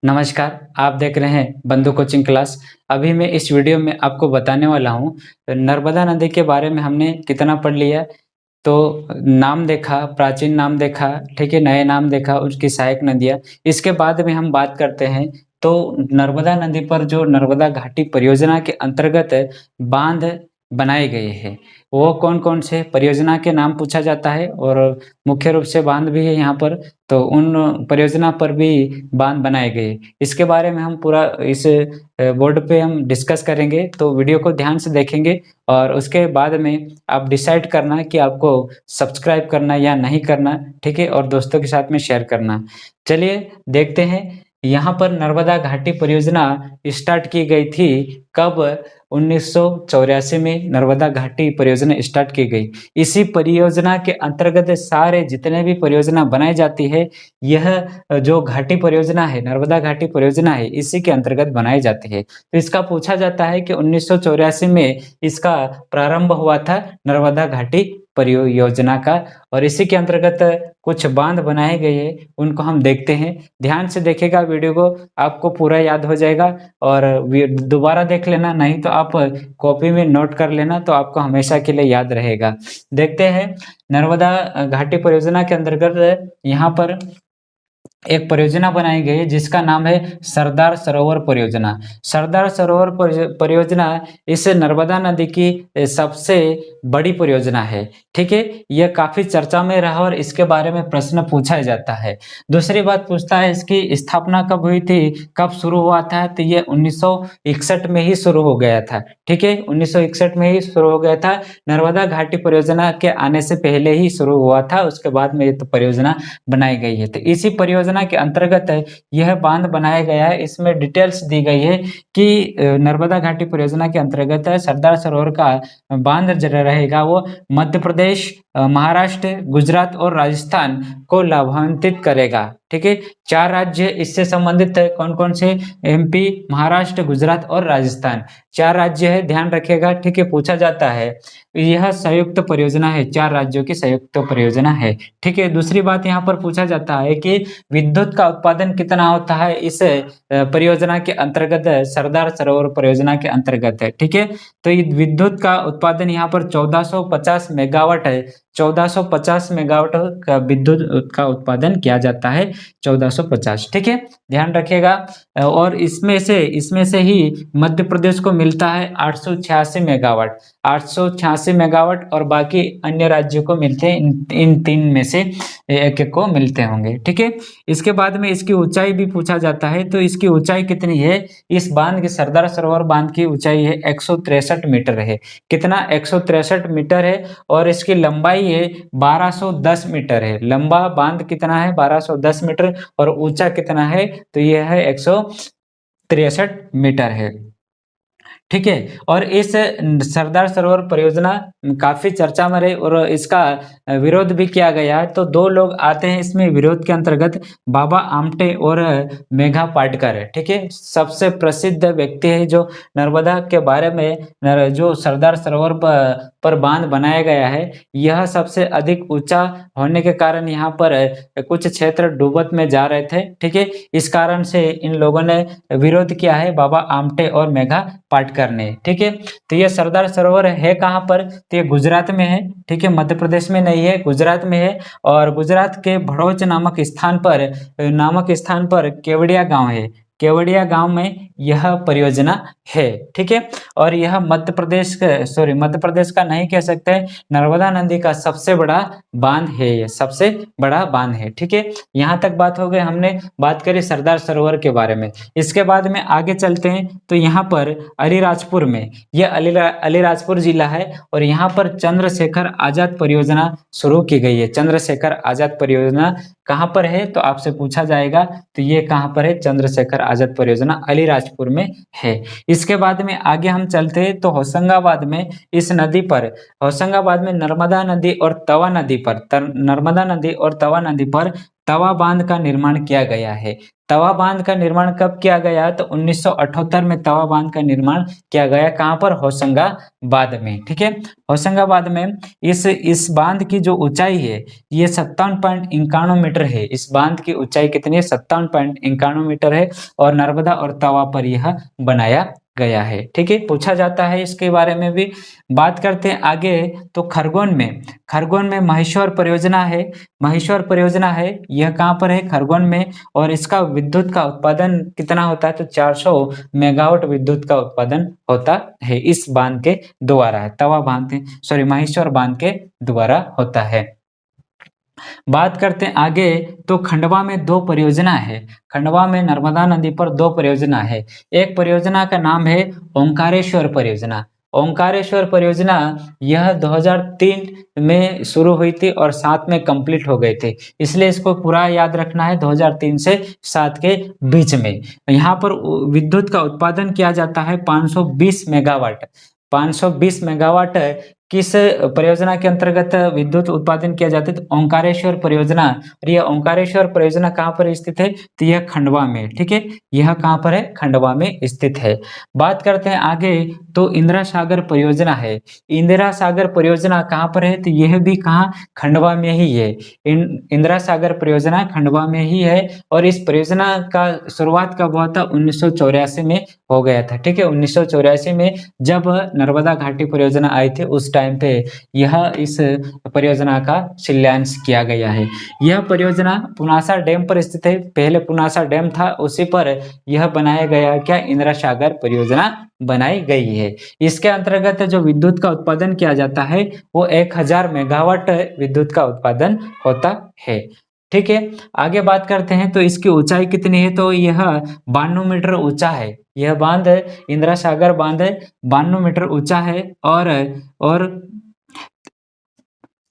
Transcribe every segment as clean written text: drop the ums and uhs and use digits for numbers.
नमस्कार, आप देख रहे हैं बंधु कोचिंग क्लास। अभी मैं इस वीडियो में आपको बताने वाला हूँ, नर्मदा नदी के बारे में हमने कितना पढ़ लिया। तो नाम देखा, प्राचीन नाम देखा, ठीक है, नए नाम देखा, उसकी सहायक नदियाँ। इसके बाद में हम बात करते हैं, तो नर्मदा नदी पर जो नर्मदा घाटी परियोजना के अंतर्गत बांध बनाए गए हैं, वो कौन-कौन से परियोजना के नाम पूछा जाता है और मुख्य रूप से बांध भी है यहाँ पर, तो उन परियोजना पर भी बांध बनाए गए। इसके बारे में हम पूरा इस बोर्ड पे हम डिस्कस करेंगे, तो वीडियो को ध्यान से देखेंगे और उसके बाद में आप डिसाइड करना कि आपको सब्सक्राइब करना या नहीं करना, ठीक है? और दोस्तों के साथ में शेयर करना। चलिए देखते हैं, यहाँ पर नर्मदा घाटी परियोजना स्टार्ट की गई थी कब? 1984 में नर्मदा घाटी परियोजना स्टार्ट की गई। इसी परियोजना के अंतर्गत सारे जितने भी परियोजना बनाई जाती है, यह जो घाटी परियोजना है, नर्मदा घाटी परियोजना है, इसी के अंतर्गत बनाई जाती है। तो इसका पूछा जाता है कि 1984 में इसका प्रारंभ हुआ था नर्मदा घाटी परियोजना का, और इसी के अंतर्गत कुछ बांध बनाए गए हैं, उनको हम देखते हैं। ध्यान से देखिएगा वीडियो को, आपको पूरा याद हो जाएगा और दोबारा देख लेना, नहीं तो आप कॉपी में नोट कर लेना, तो आपको हमेशा के लिए याद रहेगा। देखते हैं, नर्मदा घाटी परियोजना के अंतर्गत यहाँ पर एक परियोजना बनाई गई है जिसका नाम है सरदार सरोवर परियोजना। सरदार सरोवर परियोजना इस नर्मदा नदी की सबसे बड़ी परियोजना है, ठीक है? यह काफी चर्चा में रहा और इसके बारे में प्रश्न पूछा जाता है। दूसरी बात पूछता है, इसकी स्थापना कब हुई थी, कब शुरू हुआ था? तो ये 1961 में ही शुरू हो गया था, ठीक है? 1961 में ही शुरू हो गया था। नर्मदा घाटी परियोजना के आने से पहले ही शुरू हुआ था, उसके बाद में ये तो परियोजना बनाई गई है। तो इसी परियोजना के अंतर्गत यह बांध बनाया गया है। इसमें डिटेल्स दी गई है कि नर्मदा घाटी परियोजना के अंतर्गत सरदार सरोवर का बांध जो रहेगा वो मध्य प्रदेश, महाराष्ट्र, गुजरात और राजस्थान को लाभान्वित करेगा, ठीक है? 4 राज्य इससे संबंधित है, कौन-कौन से? एमपी, महाराष्ट्र, गुजरात और राजस्थान, 4 राज्य है, ध्यान रखिएगा, ठीक है? पूछा जाता है, यह संयुक्त परियोजना है, 4 राज्यों की संयुक्त परियोजना है, ठीक है? दूसरी बात यहाँ पर पूछा जाता है कि विद्युत का उत्पादन कितना होता है इस परियोजना के अंतर्गत, सरदार सरोवर परियोजना के अंतर्गत है, ठीक है? तो ये विद्युत का उत्पादन यहाँ पर 1450 मेगावाट है। 1450 मेगावाट का विद्युत का उत्पादन किया जाता है, 1450, ठीक है? ध्यान रखिएगा। और इसमें से ही मध्य प्रदेश को मिलता है 886 मेगावाट, 886 मेगावाट, और बाकी अन्य राज्यों को मिलते हैं, इन 3 में से एक-एक को मिलते होंगे, ठीक है? इसके बाद में इसकी ऊंचाई भी पूछा जाता है, तो इसकी ऊंचाई कितनी है? इस बांध की, सरदार सरोवर बांध की ऊंचाई है 163 मीटर है। कितना? 163 मीटर है। और इसकी लंबाई है 1210 मीटर है। लंबा बांध कितना है? 1210 मीटर। और ऊंचा कितना है? तो यह है 163 मीटर है, ठीक है? और इस सरदार सरोवर परियोजना काफी चर्चा में रही और इसका विरोध भी किया गया है। तो 2 लोग आते हैं इसमें विरोध के अंतर्गत, बाबा आमटे और मेघा पाटकर, ठीक है? सबसे प्रसिद्ध व्यक्ति है जो नर्मदा के बारे में, जो सरदार सरोवर पर बांध बनाया गया है, यह सबसे अधिक ऊंचा होने के कारण यहाँ पर कुछ क्षेत्र डूबत में जा रहे थे, ठीक है? इस कारण से इन लोगों ने विरोध किया है, बाबा आमटे और मेघा पाटकर ने, ठीक है? तो ये सरदार सरोवर है कहाँ पर? तो ये गुजरात में है, ठीक है? मध्य प्रदेश में नहीं है, गुजरात में है। और गुजरात के भड़ोच नामक स्थान पर केवड़िया गांव है। केवड़िया गांव में यह परियोजना है, ठीक है? और यह मध्य प्रदेश का नहीं कह सकते, नर्मदा नदी का सबसे बड़ा बांध है, ये सबसे बड़ा बांध है, ठीक है? यहाँ तक बात हो गई, हमने बात करी सरदार सरोवर के बारे में। इसके बाद में आगे चलते हैं, तो यहाँ पर अलीराजपुर में, यह अलीराजपुर जिला है और यहाँ पर चंद्रशेखर आजाद परियोजना शुरू की गई है। चंद्रशेखर आजाद परियोजना कहाँ पर है? तो आपसे पूछा जाएगा, तो ये कहाँ पर है? चंद्रशेखर आजाद परियोजना अलीराजपुर में है। इसके बाद में आगे हम चलते हैं, तो होशंगाबाद में इस नदी पर, होशंगाबाद में नर्मदा नदी और तवा नदी पर, नर्मदा नदी और तवा नदी पर तवा बांध का निर्माण किया गया है। तवा बांध का निर्माण कब किया गया? तो 1978 में तवा बांध का निर्माण किया गया। कहाँ पर? होशंगाबाद में। ठीक है, होशंगाबाद में। इस बांध की जो ऊंचाई है ये 57.91 मीटर है। इस बांध की ऊंचाई कितनी है? 57.91 मीटर है और नर्मदा और तवा पर यह बनाया गया है। ठीक है, पूछा जाता है इसके बारे में भी। बात करते हैं आगे, तो खरगोन में महेश्वर परियोजना है। महेश्वर परियोजना है, यह कहाँ पर है? खरगोन में। और इसका विद्युत का उत्पादन कितना होता है? तो 400 मेगावाट विद्युत का उत्पादन होता है इस बांध के द्वारा। है तवा बांध, सॉरी, महेश्वर बांध के द्वारा होता है। बात करते हैं आगे, तो खंडवा में 2 परियोजना है। खंडवा में नर्मदा नदी पर 2 परियोजना है। एक परियोजना का नाम है ओंकारेश्वर परियोजना। ओंकारेश्वर परियोजना यह 2003 में शुरू हुई थी और 7 में कंप्लीट हो गए थे, इसलिए इसको पूरा याद रखना है। 2003 से 7 के बीच में यहाँ पर विद्युत का उत्पादन किया जाता है 520 मेगावाट। 520 मेगावाट किस परियोजना के अंतर्गत विद्युत उत्पादन किया जाता है? तो ओंकारेश्वर परियोजना। और यह ओंकारेश्वर परियोजना कहाँ पर स्थित है? तो यह खंडवा में। ठीक है, यह कहाँ पर है? खंडवा में स्थित है। बात करते हैं आगे, तो इंदिरा सागर परियोजना है। इंदिरा सागर परियोजना कहाँ पर है? तो यह भी कहाँ? खंडवा में ही है। इंदिरा सागर परियोजना खंडवा में ही है। और इस परियोजना का शुरुआत कब हुआ था? 1984 में हो गया था। ठीक है, 1984 में जब नर्मदा घाटी परियोजना आई थी उस टाइम पे यह इस परियोजना का शिलान्यास किया गया है। यह परियोजना पुनासा डैम पर स्थित है। पहले पुनासा डैम था, उसी पर यह बनाया गया क्या? इंदिरा सागर परियोजना बनाई गई है। इसके अंतर्गत जो विद्युत का उत्पादन किया जाता है वो 1000 मेगावाट विद्युत का उत्पादन होता है। ठीक है, आगे बात करते हैं, तो इसकी ऊंचाई कितनी है? तो यह 92 मीटर ऊंचा है। यह बांध इंदिरा सागर बांध 92 मीटर ऊंचा है और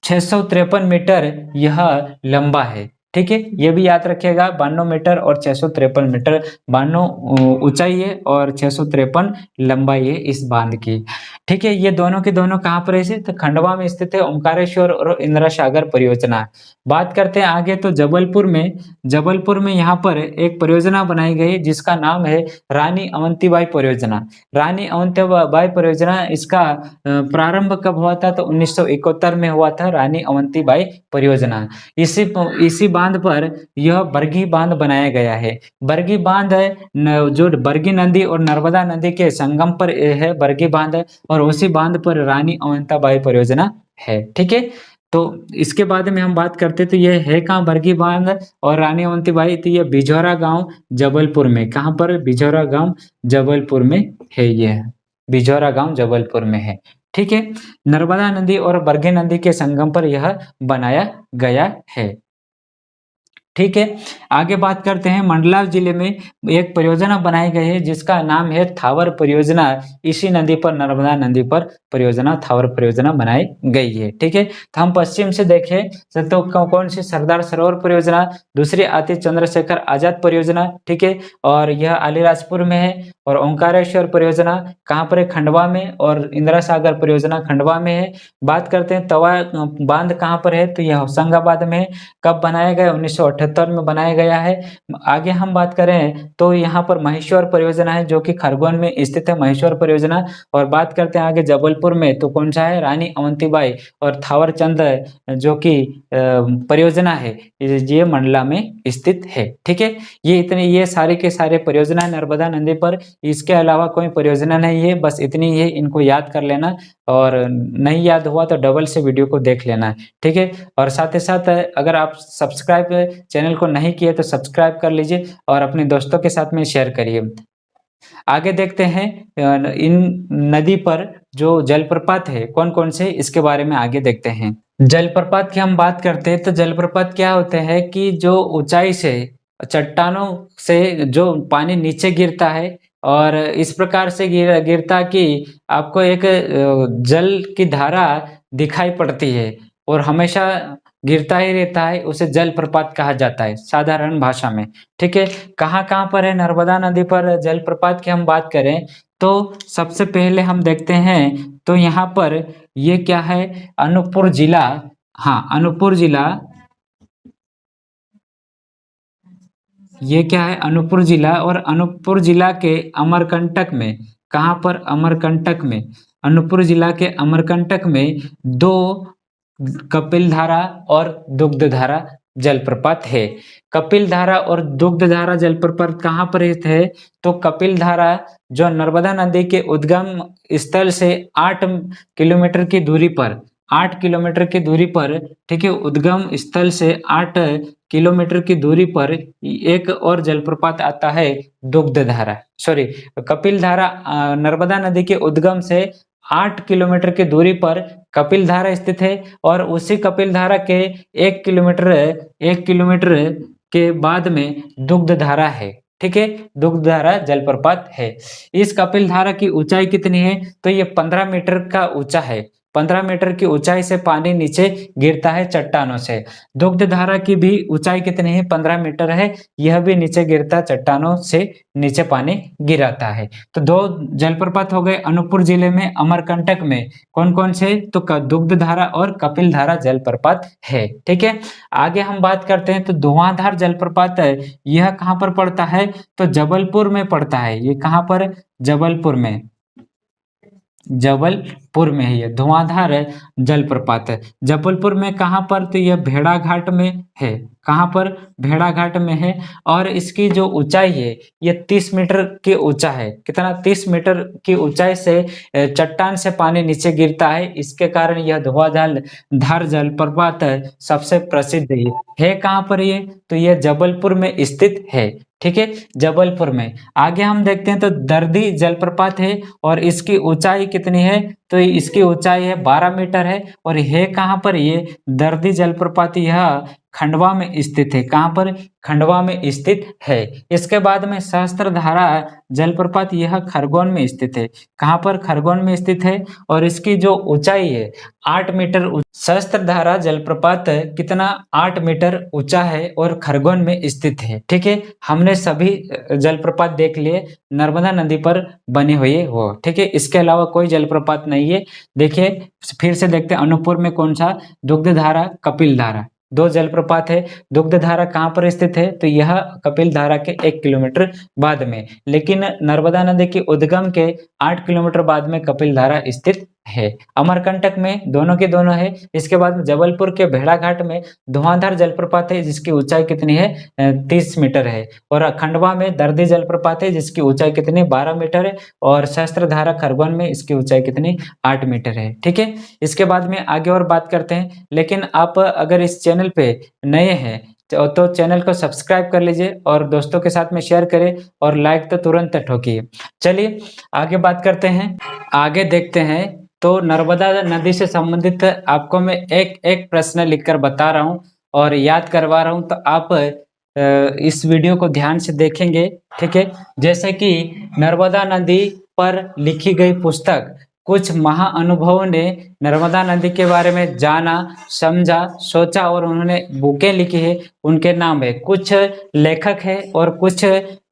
653 मीटर यह लंबा है। ठीक है, ये भी याद रखिएगा, 92 मीटर और 653 मीटर। 92 ऊंचाई है और 653 लंबाई है इस बांध की। ठीक है, ये दोनों के दोनों कहाँ पर है? तो खंडवा में स्थित है ओंकारेश्वर और इंदिरा सागर परियोजना। बात करते हैं आगे, तो जबलपुर में यहाँ पर एक परियोजना बनाई गई जिसका नाम है रानी अवंतीबाई परियोजना। रानी अवंतीबाई परियोजना, इसका प्रारंभ कब हुआ था? तो 1971 में हुआ था रानी अवंतीबाई परियोजना। इसी बांध पर यह बरगी बांध बनाया गया है। बरगी बांध जो बरगी नदी और नर्मदा नदी के संगम पर है बरगी बांध, और उसी बांध पर रानी अवंतीबाई परियोजना है। ठीक है, तो इसके बाद में हम बात करते तो ये है कहाँ? बरगी बांध और रानी अवंतीबाई। तो ये बिझौरा गांव जबलपुर में। कहाँ पर? बिझौरा गांव जबलपुर में है। ये बिझौरा गांव जबलपुर में है। ठीक है, नर्मदा नदी और बरगी नदी के संगम पर यह बनाया गया है। ठीक है, आगे बात करते हैं, मंडला जिले में एक परियोजना बनाई गई है जिसका नाम है थावर परियोजना। इसी नदी पर, नर्मदा नदी पर परियोजना थावर परियोजना बनाई गई है। ठीक है, तो हम पश्चिम से देखें तो कौन सी? सरदार सरोवर परियोजना। दूसरी आती चंद्रशेखर आजाद परियोजना। ठीक है, और यह अलीराजपुर में है। और ओंकारेश्वर परियोजना कहाँ पर है? खंडवा में। और इंदिरा सागर परियोजना खंडवा में है। बात करते हैं तवा बांध कहाँ पर है? तो यह होशंगाबाद में। कब बनाया गया? 1978 में बनाया गया है। आगे हम बात करें तो यहाँ पर महेश्वर परियोजना है जो कि खरगोन में स्थित है, महेश्वर परियोजना। और बात करते हैं आगे जबलपुर में, तो कौन सा है? रानी अवंतीबाई और थावर चंद जो कि परियोजना है, ये मंडला में स्थित है। ठीक है, ये सारे के सारे परियोजना है नर्मदा नदी पर। इसके अलावा कोई परियोजना नहीं है, बस इतनी ही है, इनको याद कर लेना। और नहीं याद हुआ तो डबल से वीडियो को देख लेना। ठीक है, और साथ ही साथ अगर आप सब्सक्राइब चैनल को नहीं किए तो सब्सक्राइब कर लीजिए और अपने दोस्तों के साथ में शेयर करिए। आगे देखते हैं इन नदी पर जो जलप्रपात है कौन कौन से, इसके बारे में आगे देखते हैं। जलप्रपात की हम बात करते हैं तो जलप्रपात क्या होते हैं कि जो ऊंचाई से चट्टानों से जो पानी नीचे गिरता है और इस प्रकार से गिरता कि आपको एक जल की धारा दिखाई पड़ती है और हमेशा गिरता ही रहता है, उसे जलप्रपात कहा जाता है साधारण भाषा में। ठीक है, कहाँ कहाँ पर है? नर्मदा नदी पर जलप्रपात की हम बात करें तो सबसे पहले हम देखते हैं तो यहाँ पर ये क्या है? अनूपपुर जिला। हाँ, अनूपपुर जिला ये क्या है, अनूपपुर जिला, और अनूपपुर जिला के अमरकंटक में, कहाँ पर, अमरकंटक में, अनूपपुर जिला के अमरकंटक में दो कपिलधारा और दुग्धधारा जलप्रपात है। कपिलधारा और दुग्धधारा जलप्रपात कहाँ पर है, तो कपिलधारा जो नर्मदा नदी के उद्गम स्थल से 8 किलोमीटर की दूरी पर, 8 किलोमीटर की दूरी पर, ठीक है, उद्गम स्थल से 8 किलोमीटर की दूरी पर एक और जलप्रपात आता है, दुग्धधारा, सॉरी, कपिलधारा। नर्मदा नदी के उद्गम से 8 किलोमीटर की दूरी पर कपिलधारा स्थित है, और उसी कपिलधारा के 1 किलोमीटर के बाद में दुग्धधारा है, ठीक है, दुग्धधारा जलप्रपात है। इस कपिलधारा की ऊंचाई कितनी है, तो ये 15 मीटर का ऊंचा है, 15 मीटर की ऊंचाई से पानी नीचे गिरता है चट्टानों से। दुग्धधारा की भी ऊंचाई कितनी है, 15 मीटर है, यह भी नीचे गिरता, चट्टानों से नीचे पानी गिराता है। तो दो जलप्रपात हो गए अनूपपुर जिले में, अमरकंटक में, कौन कौन से, तो दुग्धधारा और कपिलधारा जलप्रपात है, ठीक है। आगे हम बात करते हैं, तो धुआंधार जलप्रपात है, यह कहाँ पर पड़ता है, तो जबलपुर में पड़ता है। ये कहाँ पर, जबलपुर में, जबलपुर में है ये धुआंधार जलप्रपात है। जबलपुर में कहाँ पर, तो यह भेड़ाघाट में है, कहाँ पर, भेड़ाघाट में है, और इसकी जो ऊंचाई है ये 30 मीटर की ऊंचा है। कितना, 30 मीटर की ऊंचाई से चट्टान से पानी नीचे गिरता है, इसके कारण यह धुआंधार जलप्रपात सबसे प्रसिद्ध है। कहाँ पर ये, तो यह जबलपुर में स्थित है, ठीक है, जबलपुर में। आगे हम देखते हैं, तो दर्दी जलप्रपात है, और इसकी ऊंचाई कितनी है, तो इसकी ऊंचाई है 12 मीटर है, और है कहाँ पर, ये दर्दी जलप्रपात यह खंडवा में स्थित है। कहाँ पर, खंडवा में स्थित है। इसके बाद में सहस्त्रधारा जलप्रपात, यह खरगोन में स्थित है। कहाँ पर, खरगोन में स्थित है, और इसकी जो ऊंचाई है 8 मीटर। सहस्त्रधारा जलप्रपात कितना, 8 मीटर ऊंचा है, और खरगोन में स्थित है, ठीक है। हमने सभी जलप्रपात देख लिए नर्मदा नदी पर बने हुए हो, ठीक है, इसके अलावा कोई जलप्रपात नहीं है। देखिए फिर से देखते हैं, अनूपपुर में कौन सा, दुग्धधारा, कपिलधारा, दो जलप्रपात है। दुग्धधारा कहाँ पर स्थित है, तो यह कपिलधारा के 1 किलोमीटर बाद में, लेकिन नर्मदा नदी के उद्गम के 8 किलोमीटर बाद में कपिलधारा स्थित है। अमरकंटक में दोनों के दोनों है। इसके बाद जबलपुर के भेड़ाघाट में धुआंधार जलप्रपात है, जिसकी ऊंचाई कितनी है, 30 मीटर है, और खंडवा में दर्दी जलप्रपात है, जिसकी ऊंचाई कितनी, 12 मीटर है, और सहस्त्रधारा खरगोन में इसकी ऊंचाई कितनी, 8 मीटर है, ठीक है। इसके बाद में आगे और बात करते हैं, लेकिन आप अगर इस चैनल पे नए हैं तो चैनल को सब्सक्राइब कर लीजिए, और दोस्तों के साथ में शेयर करें, और लाइक तो तुरंत ठोकिए। चलिए आगे बात करते हैं, आगे देखते हैं। तो नर्मदा नदी से संबंधित आपको मैं एक एक प्रश्न लिखकर बता रहा हूँ और याद करवा रहा हूँ, तो आप इस वीडियो को ध्यान से देखेंगे, ठीक है। जैसे कि नर्मदा नदी पर लिखी गई पुस्तक, कुछ महाअनुभवों ने नर्मदा नदी के बारे में जाना, समझा, सोचा, और उन्होंने बुकें लिखी है, उनके नाम है। कुछ लेखक है और कुछ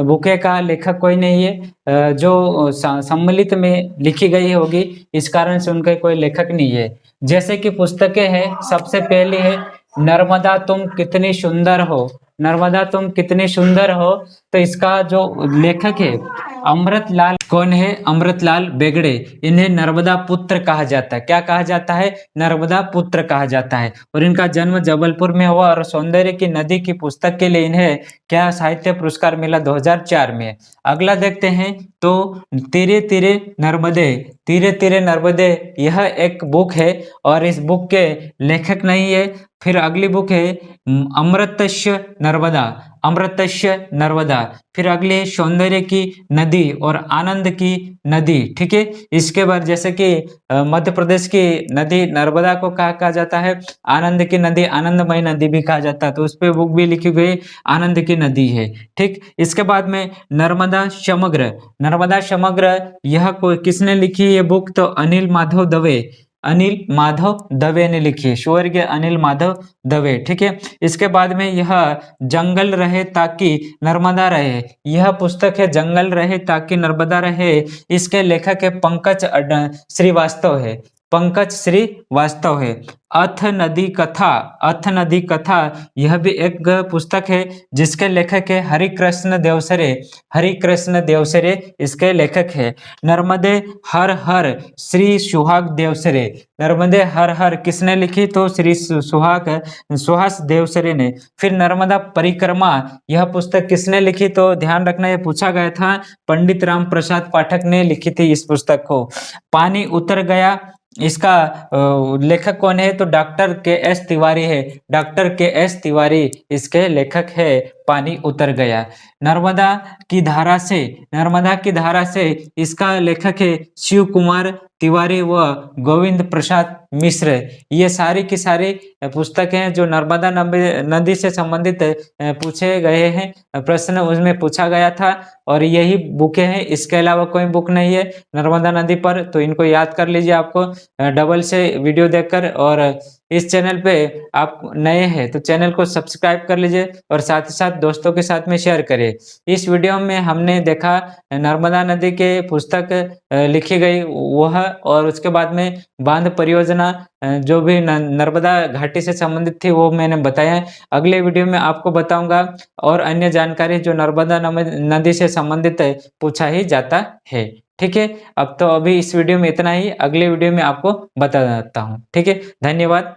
बुके का लेखक कोई नहीं है, जो सम्मिलित में लिखी गई होगी, इस कारण से उनका कोई लेखक नहीं है। जैसे कि पुस्तकें हैं, सबसे पहली है नर्मदा तुम कितनी सुंदर हो, नर्मदा तुम कितनी सुंदर हो, तो इसका जो लेखक है अमृतलाल, कौन है, अमृतलाल बेगड़े। इन्हें नर्मदा पुत्र कहा जाता है। क्या कहा जाता है, नर्मदा पुत्र कहा जाता है। और इनका जन्म जबलपुर में हुआ, और सौंदर्य की नदी की पुस्तक के लिए इन्हें क्या साहित्य पुरस्कार मिला, 2004 में। अगला देखते हैं, तो तीरे तीरे नर्मदे, तीरे तीरे नर्मदे, यह एक बुक है, और इस बुक के लेखक नहीं है। फिर अगली बुक है अमृतस्य नर्मदा, अमृतस्य नर्मदा। फिर अगली है सौंदर्य की नदी और आनंद की नदी, ठीक है। इसके बाद जैसे कि मध्य प्रदेश की नदी नर्मदा को कहा जाता है आनंद की नदी, आनंदमय नदी भी कहा जाता है, तो उस पर बुक भी लिखी गई, आनंद की नदी है, ठीक। इसके बाद में नर्मदा समग्र, नर्मदा समग्र, यह कोई किसने लिखी ये बुक, तो अनिल माधव दवे, अनिल माधव दवे ने लिखी है, स्वर्गीय अनिल माधव दवे, ठीक है। इसके बाद में यह जंगल रहे ताकि नर्मदा रहे, यह पुस्तक है जंगल रहे ताकि नर्मदा रहे, इसके लेखक है पंकज श्रीवास्तव है, पंकज श्रीवास्तव है। अथ नदी कथा यह भी एक पुस्तक है जिसके लेखक है हरिकृष्ण देवसरे इसके लेखक है। नर्मदे हर हर श्री सुहाग देवसरे। नर्मदे हर हर किसने लिखी? तो श्री सुहास देवसरे ने। फिर नर्मदा परिक्रमा यह पुस्तक किसने लिखी? तो ध्यान रखना ये पूछा गया था, पंडित राम प्रसाद पाठक ने लिखी थी इस पुस्तक को। पानी उतर गया इसका लेखक कौन है? तो डॉक्टर के एस तिवारी है। डॉक्टर के एस तिवारी इसके लेखक है। पानी उतर गया। नर्मदा की धारा से इसका लेखक है शिव कुमार तिवारी व गोविंद प्रसाद मिश्र। ये सारी की सारी पुस्तकें हैं जो नर्मदा नदी से संबंधित पूछे गए हैं, प्रश्न उसमें पूछा गया था और यही बुकें हैं। इसके अलावा कोई बुक नहीं है नर्मदा नदी पर, तो इनको याद कर लीजिए आपको डबल से वीडियो देखकर। और इस चैनल पे आप नए हैं तो चैनल को सब्सक्राइब कर लीजिए और साथ ही साथ दोस्तों के साथ में शेयर करें। इस वीडियो में हमने देखा नर्मदा नदी के पुस्तक लिखी गई वह, और उसके बाद में बांध परियोजना जो भी नर्मदा घाटी से संबंधित थी वो मैंने बताया है। अगले वीडियो में आपको बताऊंगा और अन्य जानकारी जो नर्मदा नदी से संबंधित है पूछा ही जाता है। ठीक है, अब तो अभी इस वीडियो में इतना ही, अगले वीडियो में आपको बता देता हूँ। ठीक है, धन्यवाद।